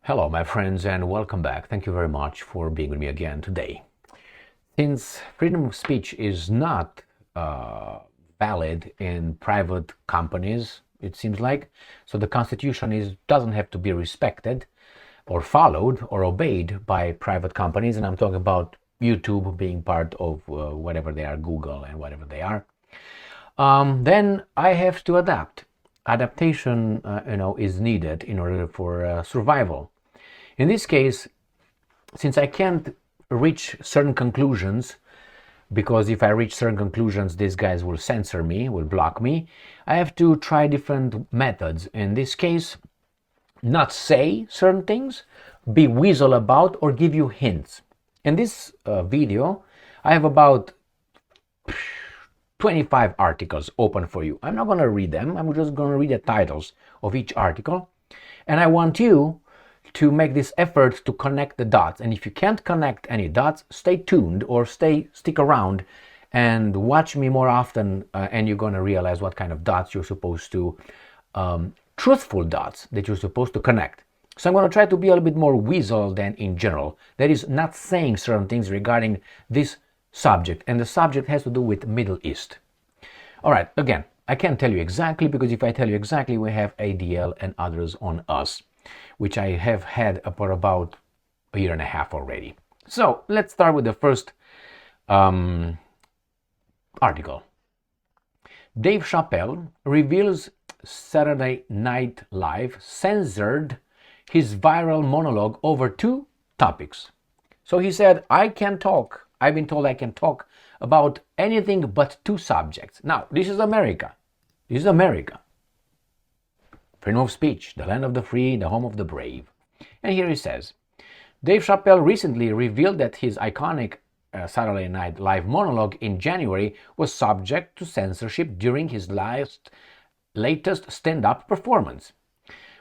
Hello, my friends, and welcome back. Thank you very much for being with me again today. Since freedom of speech is not valid in private companies, it seems like, so the Constitution doesn't have to be respected or followed or obeyed by private companies, and I'm talking about YouTube being part of whatever they are, Google and whatever they are. Then I have to adapt. Adaptation, is needed in order for survival. In this case, since I can't reach certain conclusions, because if I reach certain conclusions, these guys will censor me, will block me, I have to try different methods. In this case, not say certain things, be weasel about, or give you hints. In this video, I have about 25 articles open for you. I'm not going to read them. I'm just going to read the titles of each article. And I want you to make this effort to connect the dots. And if you can't connect any dots, stay tuned or stick around and watch me more often, and you're going to realize what kind of dots you're supposed to, truthful dots that you're supposed to connect. So I'm going to try to be a little bit more weasel than in general. That is, not saying certain things regarding this subject, and the subject has to do with Middle East. All right, again, I can't tell you exactly, because if I tell you exactly, we have ADL and others on us, which I have had for about a year and a half already. So let's start with the first article. Dave Chappelle reveals Saturday Night Live censored his viral monologue over two topics. So he said, I've been told I can talk about anything but two subjects. Now, this is America. This is America. Freedom of speech, the land of the free, the home of the brave. And here he says, Dave Chappelle recently revealed that his iconic Saturday Night Live monologue in January was subject to censorship during his latest stand-up performance.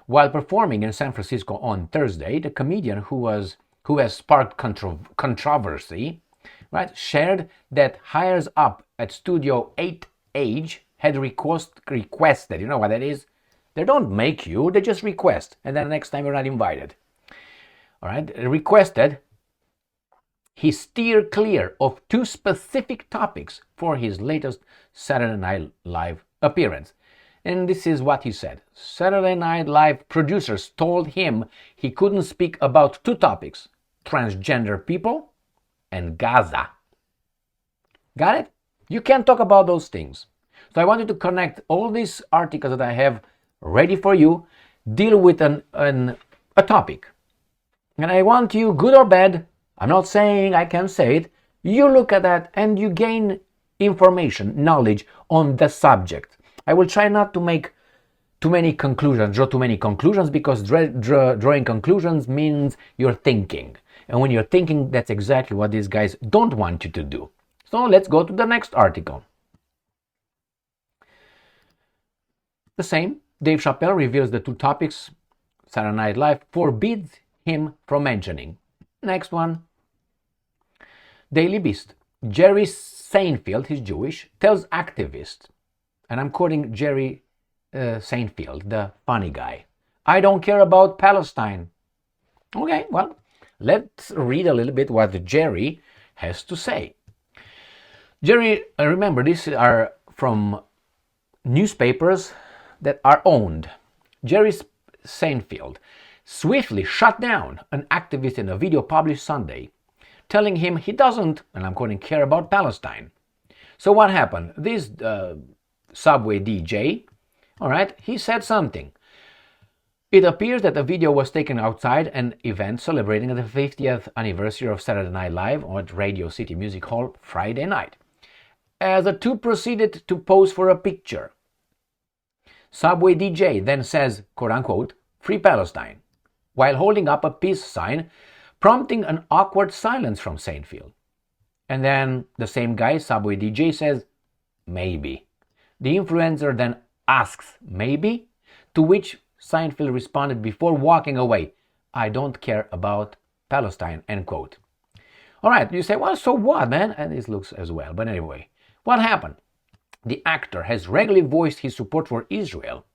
While performing in San Francisco on Thursday, the comedian who has sparked controversy, shared that hires up at Studio 8H had requested, you know what that is? They don't make you, they just request, and then next time you're not invited. All right, requested he steer clear of two specific topics for his latest Saturday Night Live appearance. And this is what he said. Saturday Night Live producers told him he couldn't speak about two topics, transgender people and Gaza. Got it? You can't talk about those things. So I wanted to connect all these articles that I have ready for you, deal with a topic. And I want you, good or bad, I'm not saying I can say it, you look at that and you gain information, knowledge on the subject. I will try not to make draw too many conclusions, because drawing conclusions means you're thinking. And when you're thinking, that's exactly what these guys don't want you to do. So let's go to the next article. The same, Dave Chappelle reveals the two topics Saturday Night Live forbids him from mentioning. Next one. Daily Beast. Jerry Seinfeld, he's Jewish, tells activists, and I'm quoting Jerry Seinfeld, the funny guy, I don't care about Palestine. Okay, well, let's read a little bit what Jerry has to say. Jerry, remember, these are from newspapers that are owned. Jerry Seinfeld swiftly shut down an activist in a video published Sunday, telling him he doesn't, and I'm quoting, care about Palestine. So what happened? This Subway DJ, all right, he said something. It appears that the video was taken outside an event celebrating the 50th anniversary of Saturday Night Live at Radio City Music Hall Friday night, as the two proceeded to pose for a picture. Subway DJ then says, quote-unquote, Free Palestine, while holding up a peace sign, prompting an awkward silence from Seinfeld. And then the same guy, Subway DJ, says, maybe. The influencer then asks, maybe? To which Seinfeld responded before walking away, I don't care about Palestine, end quote. All right, you say, well, so what, man? And this looks as well. But anyway, what happened? The actor has regularly voiced his support for Israel.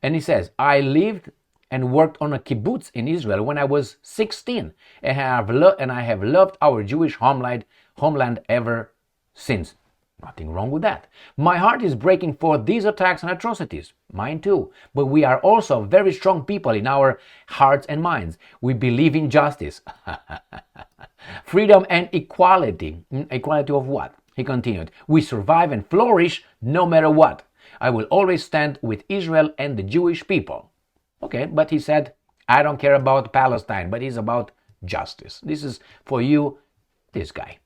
And he says, I lived and worked on a kibbutz in Israel when I was 16, and I have loved our Jewish homeland ever since. Nothing wrong with that. My heart is breaking for these attacks and atrocities. Mine too. But we are also very strong people in our hearts and minds. We believe in justice, freedom and equality. Equality of what? He continued. We survive and flourish no matter what. I will always stand with Israel and the Jewish people. Okay, but he said, I don't care about Palestine, but he's about justice. This is for you, this guy.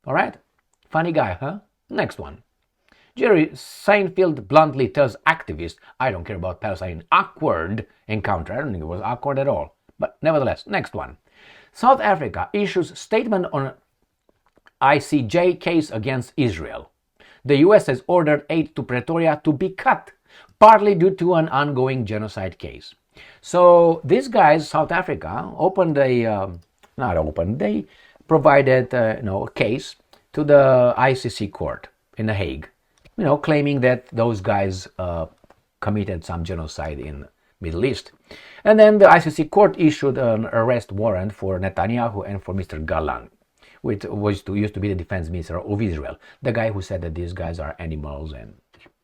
All right? Funny guy, huh? Next one. Jerry Seinfeld bluntly tells activists, I don't care about Palestine. Awkward encounter. I don't think it was awkward at all. But nevertheless, next one. South Africa issues statement on ICJ case against Israel. The US has ordered aid to Pretoria to be cut, partly due to an ongoing genocide case. So these guys, South Africa, they provided a case to the ICC court in The Hague, claiming that those guys committed some genocide in Middle East. And then the ICC court issued an arrest warrant for Netanyahu and for Mr. Gallant, which used to be the defense minister of Israel, the guy who said that these guys are animals and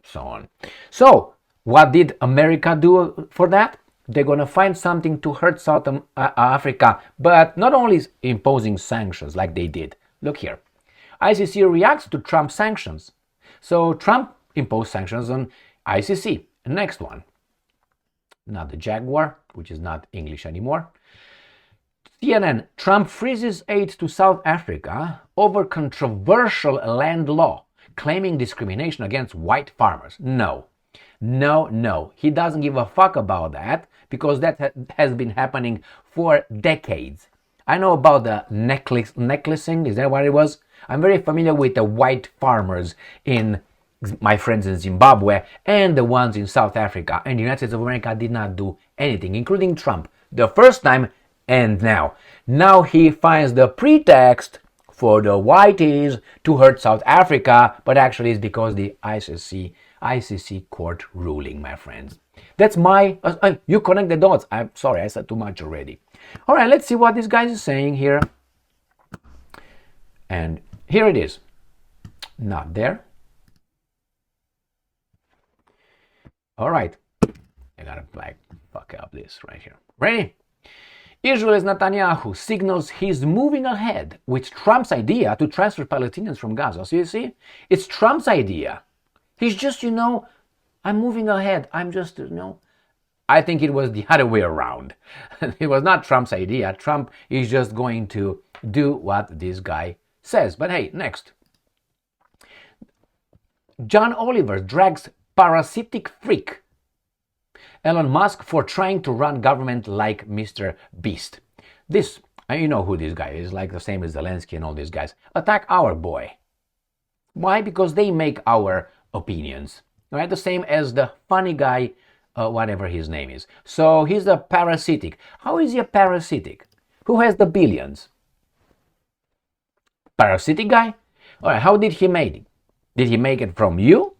so on. So what did America do for that? They're going to find something to hurt South Africa, but not only imposing sanctions like they did. Look here. ICC reacts to Trump sanctions. So Trump imposed sanctions on ICC. Next one. Not the Jaguar, which is not English anymore. CNN, Trump freezes aid to South Africa over controversial land law, claiming discrimination against white farmers. No. He doesn't give a fuck about that because that has been happening for decades. I know about the necklacing, is that what it was? I'm very familiar with the white farmers in my friends in Zimbabwe and the ones in South Africa. And the United States of America did not do anything, including Trump, the first time and now. Now he finds the pretext for the whiteys to hurt South Africa, but actually it's because the ICC court ruling, my friends. That's my... you connect the dots. I'm sorry, I said too much already. All right, let's see what this guy is saying here. And here it is. Not there. All right. I gotta fuck up this right here. Ready? Israel's Netanyahu signals he's moving ahead with Trump's idea to transfer Palestinians from Gaza. So you see, it's Trump's idea. He's just, I'm moving ahead. I'm just, I think it was the other way around. It was not Trump's idea. Trump is just going to do what this guy says. But hey, next. John Oliver drags parasitic freak Elon Musk for trying to run government like MrBeast. This, you know who this guy is, like the same as Zelenskyy and all these guys. Attack our boy. Why? Because they make our opinions. Right? The same as the funny guy, whatever his name is. So he's a parasitic. How is he a parasitic? Who has the billions? Parasitic guy? Alright, how did he make it? Did he make it from you?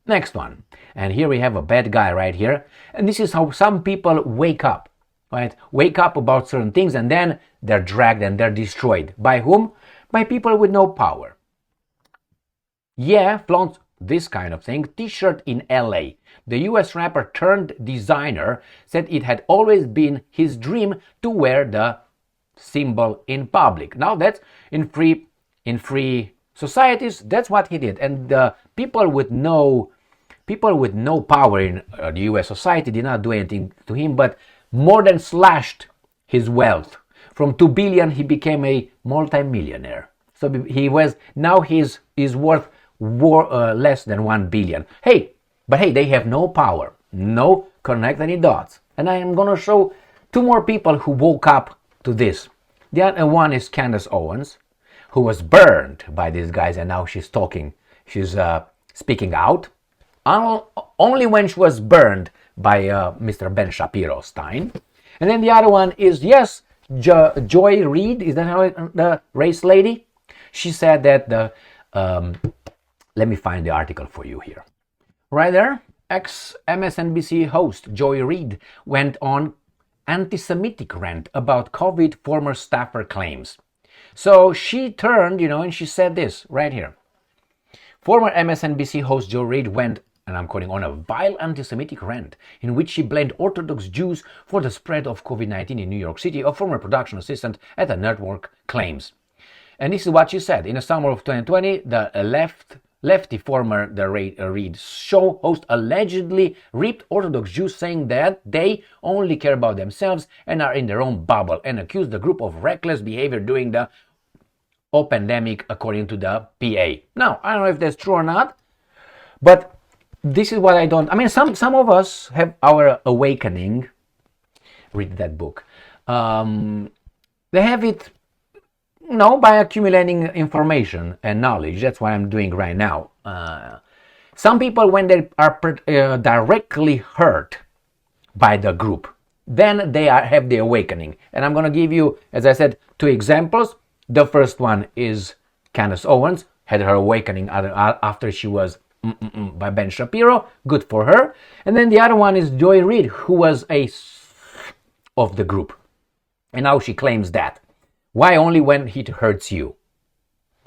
Next one. And here we have a bad guy right here. And this is how some people wake up. Right? Wake up about certain things and then they're dragged and they're destroyed. By whom? By people with no power. Yeah, flaunts this kind of thing. T-shirt in LA. The US rapper turned designer said it had always been his dream to wear the symbol in public. Now that's in free societies, that's what he did. And people with no power in the US society did not do anything to him, but more than slashed his wealth. From 2 billion he became a multi-millionaire. So he's worth less than 1 billion. But hey, they have no power. No, connect any dots. And I am going to show 2 more people who woke up to this. The other one is Candace Owens, who was burned by these guys, and now she's talking. She's speaking out. Only when she was burned by Mr. Ben Shapiro Stein. And then the other one is, yes, Joy Reid, is that how the race lady? She said that let me find the article for you here. Right there, ex-MSNBC host Joy Reid went on anti-Semitic rant about COVID former staffer claims. So she turned, and she said this right here. Former MSNBC host Joy Reid went, and I'm quoting, on a vile anti-Semitic rant in which she blamed Orthodox Jews for the spread of COVID-19 in New York City, a former production assistant at the network claims. And this is what she said. In the summer of 2020, the lefty former The Reid show host allegedly ripped Orthodox Jews, saying that they only care about themselves and are in their own bubble, and accused the group of reckless behavior during the pandemic, according to the PA. Now, I don't know if that's true or not, but this is what I don't... I mean, some of us have our awakening. Read that book. They have it, by accumulating information and knowledge. That's what I'm doing right now. Some people, when they are directly hurt by the group, then they have the awakening. And I'm going to give you, as I said, 2 examples. The first one is Candace Owens, had her awakening after she was by Ben Shapiro. Good for her. And then the other one is Joy Reid, who was of the group. And now she claims that. Why only when it hurts you?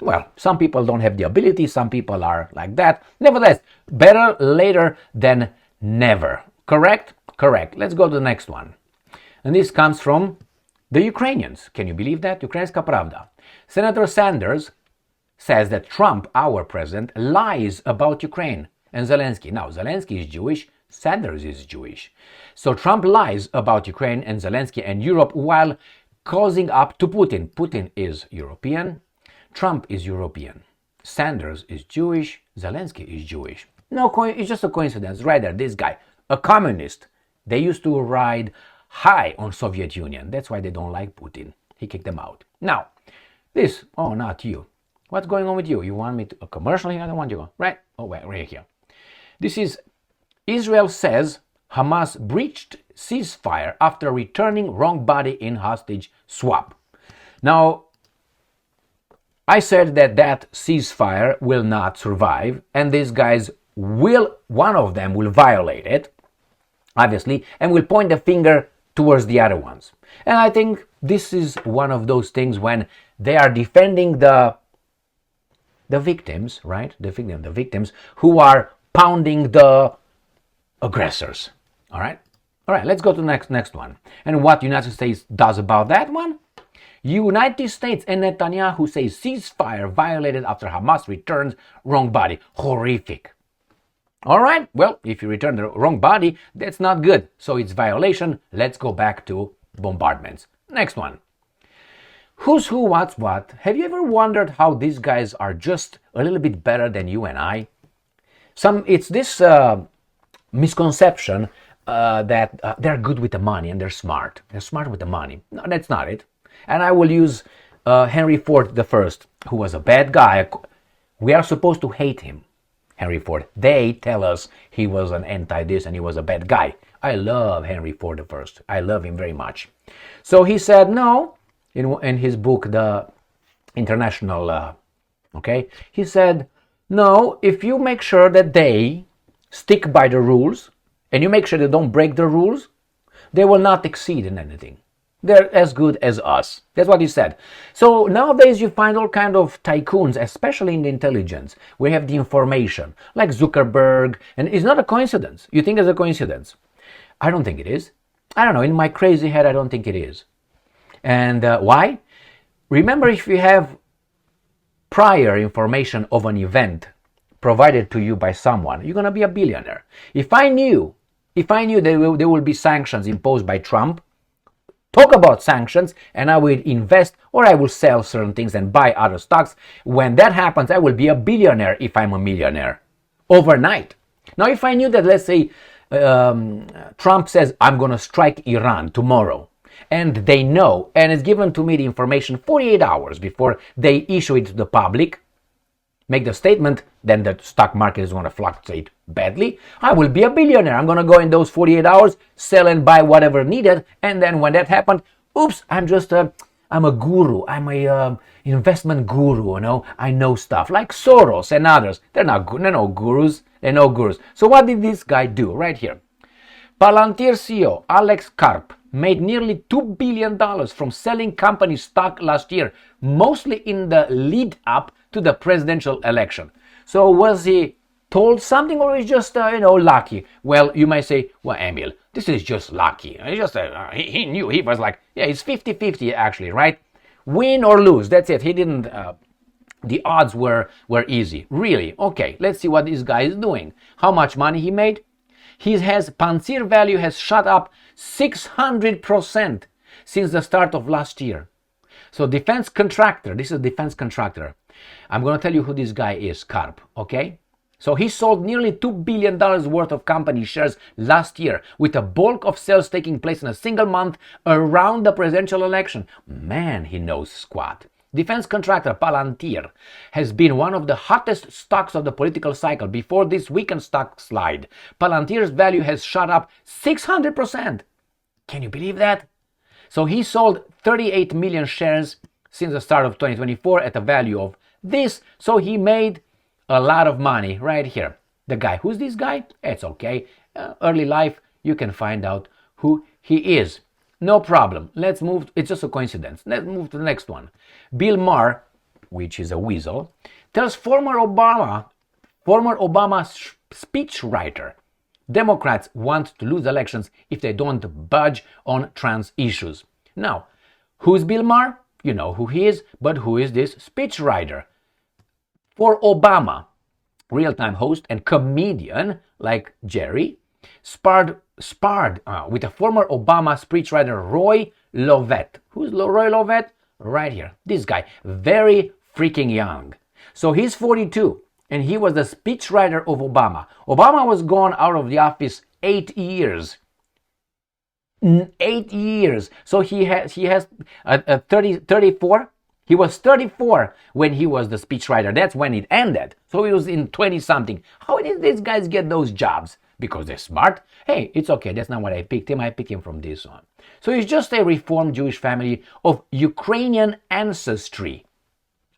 Well, some people don't have the ability, some people are like that. Nevertheless, better later than never. Correct? Correct. Let's go to the next one. And this comes from the Ukrainians. Can you believe that? Ukrainska Pravda. Senator Sanders says that Trump, our president, lies about Ukraine and Zelensky. Now, Zelensky is Jewish, Sanders is Jewish. So Trump lies about Ukraine and Zelensky and Europe while causing up to Putin. Putin is European, Trump is European, Sanders is Jewish, Zelensky is Jewish. No, it's just a coincidence. Right there, this guy, a communist. They used to ride high on Soviet Union. That's why they don't like Putin. He kicked them out. Now, this, oh, not you. What's going on with you? You want me to a commercial here? I don't want you. Right? Oh, wait, right here. This is Israel says Hamas breached ceasefire after returning wrong body in hostage swap. Now, I said that ceasefire will not survive, and these guys one of them will violate it, obviously, and will point the finger towards the other ones. And I think this is one of those things when they are defending the victims, right? The victims who are pounding the aggressors. All right, let's go to the next one. And what the United States does about that one? United States and Netanyahu say ceasefire violated after Hamas returns wrong body. Horrific. All right, well, if you return the wrong body, that's not good. So it's violation. Let's go back to bombardments. Next one. Who's who, what's what? Have you ever wondered how these guys are just a little bit better than you and I? It's this misconception that they're good with the money and they're smart. They're smart with the money. No, that's not it. And I will use Henry Ford I, who was a bad guy. We are supposed to hate him, Henry Ford. They tell us he was an anti-this and he was a bad guy. I love Henry Ford I. I love him very much. So he said no, in his book, The International, he said, no, if you make sure that they stick by the rules, and you make sure they don't break the rules, they will not exceed in anything. They're as good as us. That's what he said. So nowadays you find all kind of tycoons, especially in the intelligence. We have the information, like Zuckerberg, and it's not a coincidence. You think it's a coincidence? I don't think it is. I don't know. In my crazy head, I don't think it is. And why? Remember, if you have prior information of an event provided to you by someone, you're going to be a billionaire. If I knew there will be sanctions imposed by Trump, talk about sanctions, and I will invest or I will sell certain things and buy other stocks. When that happens, I will be a billionaire if I'm a millionaire overnight. Now, if I knew that, let's say, Trump says, I'm going to strike Iran tomorrow, and they know, and it's given to me the information 48 hours before they issue it to the public, make the statement, then the stock market is going to fluctuate badly. I will be a billionaire. I'm going to go in those 48 hours, sell and buy whatever needed, and then when that happened, oops, I'm a guru. I'm a investment guru, I know stuff, like Soros and others. They're no gurus. They're no gurus. So what did this guy do right here? Palantir CEO Alex Karp made nearly $2 billion from selling company stock last year, mostly in the lead up to the presidential election. So was he told something, or is just lucky? Well, you might say, well, Emil, this is just lucky. It's just he knew. He was like, yeah, it's 50-50 actually, right? Win or lose, that's it. He didn't the odds were easy. Really? Okay, let's see what this guy is doing. How much money he made? Panzer value has shot up 600% since the start of last year. So defense contractor, this is a defense contractor. I'm going to tell you who this guy is, Karp, okay? So he sold nearly $2 billion worth of company shares last year, with a bulk of sales taking place in a single month around the presidential election. Man, he knows squat. Defense contractor Palantir has been one of the hottest stocks of the political cycle. Before this weekend stock slide, Palantir's value has shot up 600%. Can you believe that? So he sold 38 million shares since the start of 2024 at a value of this. So he made a lot of money right here. The guy, who's this guy? It's okay. Early life, you can find out who he is. No problem. Let's move. It's just a coincidence. Let's move to the next one. Bill Maher, which is a weasel, tells former Obama speechwriter, Democrats want to lose elections if they don't budge on trans issues. Now, who's Bill Maher? You know who he is, but who is this speechwriter? For Obama, real-time host and comedian like Jerry, sparred with a former Obama speechwriter, Roy Lovett. Who's Roy Lovett? Right here. This guy, very freaking young. So he's 42, and he was the speechwriter of Obama. Obama was gone out of the office 8 years. 8 years. So he has 34. He was 34 when he was the speechwriter. That's when it ended. So he was in 20-something. How did these guys get those jobs? Because they're smart. Hey, it's okay. That's not what I picked him. I picked him from this one. So he's just a Reformed Jewish family of Ukrainian ancestry.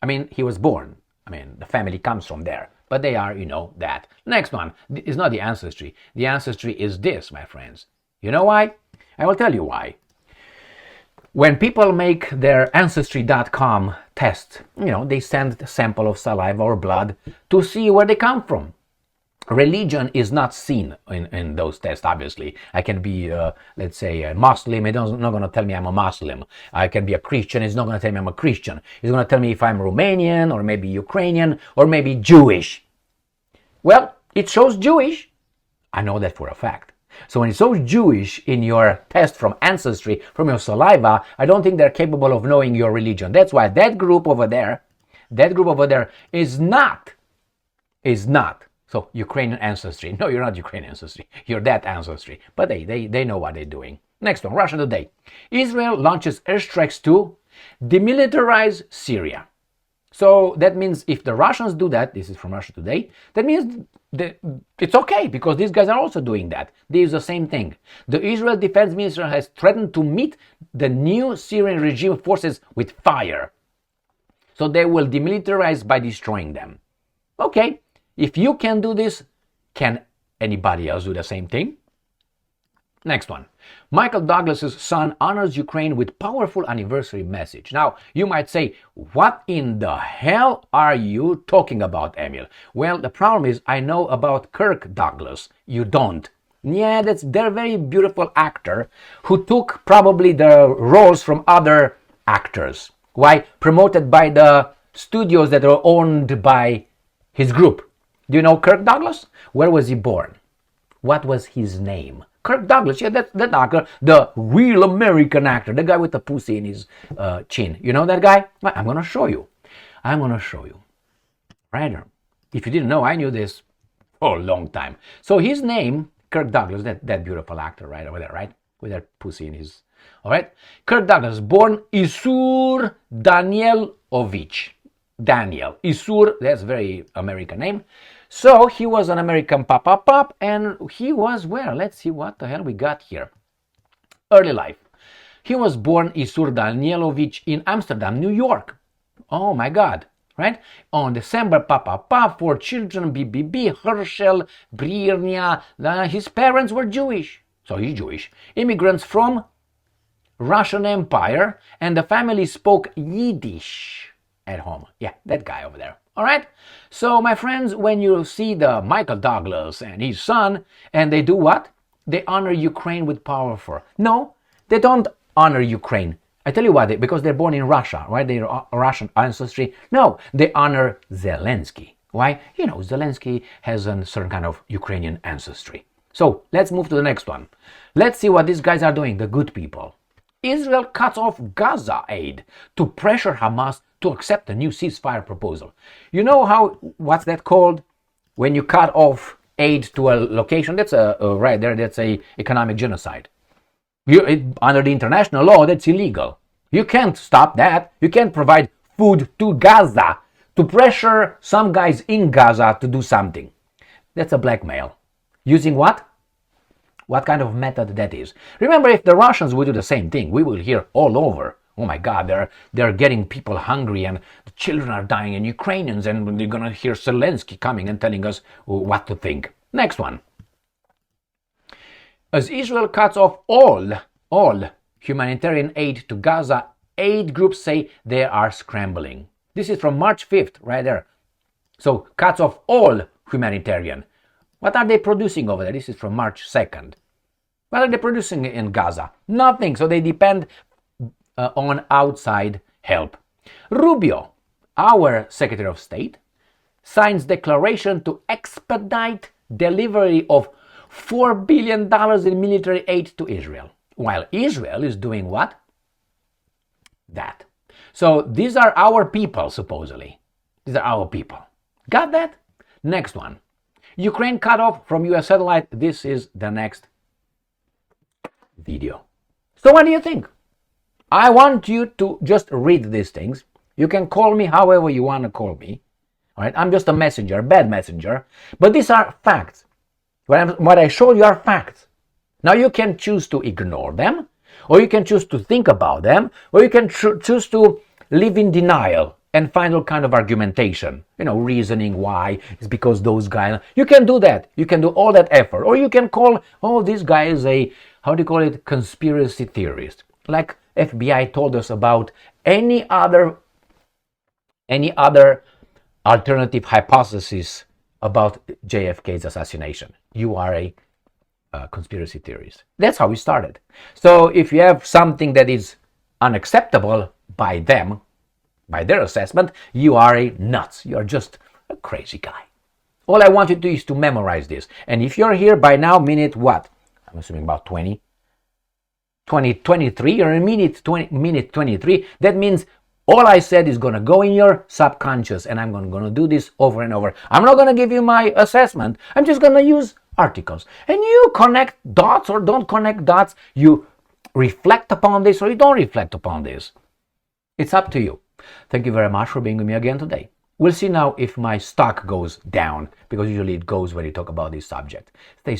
I mean, he was born. I mean, the family comes from there. But they are, that. Next one is not the ancestry. The ancestry is this, my friends. You know why? I will tell you why. When people make their Ancestry.com test, they send a sample of saliva or blood to see where they come from. Religion is not seen in those tests, obviously. I can be, let's say, a Muslim. It's not going to tell me I'm a Muslim. I can be a Christian. It's not going to tell me I'm a Christian. It's going to tell me if I'm Romanian or maybe Ukrainian or maybe Jewish. Well, it shows Jewish. I know that for a fact. So when it shows Jewish in your test from Ancestry, from your saliva, I don't think they're capable of knowing your religion. That's why that group over there is not. So Ukrainian ancestry. No, you're not Ukrainian ancestry. You're that ancestry. But they know what they're doing. Next one, Russia Today. Israel launches airstrikes to demilitarize Syria. So that means if the Russians do that, this is from Russia Today, that means it's okay because these guys are also doing that. They use the same thing. The Israel Defense Minister has threatened to meet the new Syrian regime forces with fire. So they will demilitarize by destroying them. Okay, if you can do this, can anybody else do the same thing? Next one. Michael Douglas's son honors Ukraine with powerful anniversary message. Now, you might say, what in the hell are you talking about, Emil? Well, the problem is I know about Kirk Douglas. You don't. Yeah, they're a very beautiful actor who took probably the roles from other actors. Why? Promoted by the studios that are owned by his group. Do you know Kirk Douglas? Where was he born? What was his name? Kirk Douglas, yeah, that actor, the real American actor, the guy with the pussy in his chin. You know that guy? Well, I'm going to show you. Right here. If you didn't know, I knew this for a long time. So his name, Kirk Douglas, that beautiful actor right over there, right? With that pussy in his... All right? Kirk Douglas, born Isur Danielovich. Daniel. Isur, that's a very American name. So he was an American pop, and he was where? Let's see what the hell we got here. Early life. He was born Isur Danielovich in Amsterdam, New York. Oh my God, right? On December, 4 children, BBB, Herschel, Briernia. His parents were Jewish. So he's Jewish. Immigrants from Russian Empire, and the family spoke Yiddish at home. Yeah, that guy over there. All right? So, my friends, when you see the Michael Douglas and his son, and they do what? They honor Ukraine with powerful. No, they don't honor Ukraine. I tell you why, because they're born in Russia, right? They're Russian ancestry. No, they honor Zelenskyy. Why? You know, Zelenskyy has a certain kind of Ukrainian ancestry. So, let's move to the next one. Let's see what these guys are doing, the good people. Israel cuts off Gaza aid to pressure Hamas to accept a new ceasefire proposal. You know what's that called? When you cut off aid to a location, that's right there, that's a economic genocide. Under the international law, that's illegal. You can't stop that. You can't provide food to Gaza to pressure some guys in Gaza to do something. That's a blackmail. Using what? What kind of method that is? Remember, if the Russians would do the same thing, we will hear all over. Oh my God, they're getting people hungry and the children are dying and Ukrainians, and they're gonna hear Zelenskyy coming and telling us what to think. Next one. As Israel cuts off all humanitarian aid to Gaza, aid groups say they are scrambling. This is from March 5th, right there. So, cuts off all humanitarian. What are they producing over there? This is from March 2nd. What are they producing in Gaza? Nothing. So they depend on outside help. Rubio, our Secretary of State, signs declaration to expedite delivery of $4 billion in military aid to Israel. While Israel is doing what? That. So these are our people, supposedly. These are our people. Got that? Next one. Ukraine cut off from US satellite. This is the next video. So what do you think? I want you to just read these things. You can call me however you want to call me. All right? I'm just a messenger, a bad messenger. But these are facts. What I showed you are facts. Now you can choose to ignore them, or you can choose to think about them, or you can choose to live in denial and find all kind of argumentation, reasoning why. It's because those guys. You can do that. You can do all that effort. Or you can call, this guy is a, conspiracy theorist. Like FBI told us about any other alternative hypothesis about JFK's assassination. You are a conspiracy theorist. That's how we started. So if you have something that is unacceptable by them, by their assessment, you are a nuts. You are just a crazy guy. All I want you to do is to memorize this. And if you're here by now, minute what? I'm assuming about 23, or in minute 23, that means all I said is going to go in your subconscious, and I'm going to do this over and over. I'm not going to give you my assessment. I'm just going to use articles. And you connect dots or don't connect dots. You reflect upon this or you don't reflect upon this. It's up to you. Thank you very much for being with me again today. We'll see now if my stock goes down, because usually it goes when you talk about this subject. Stay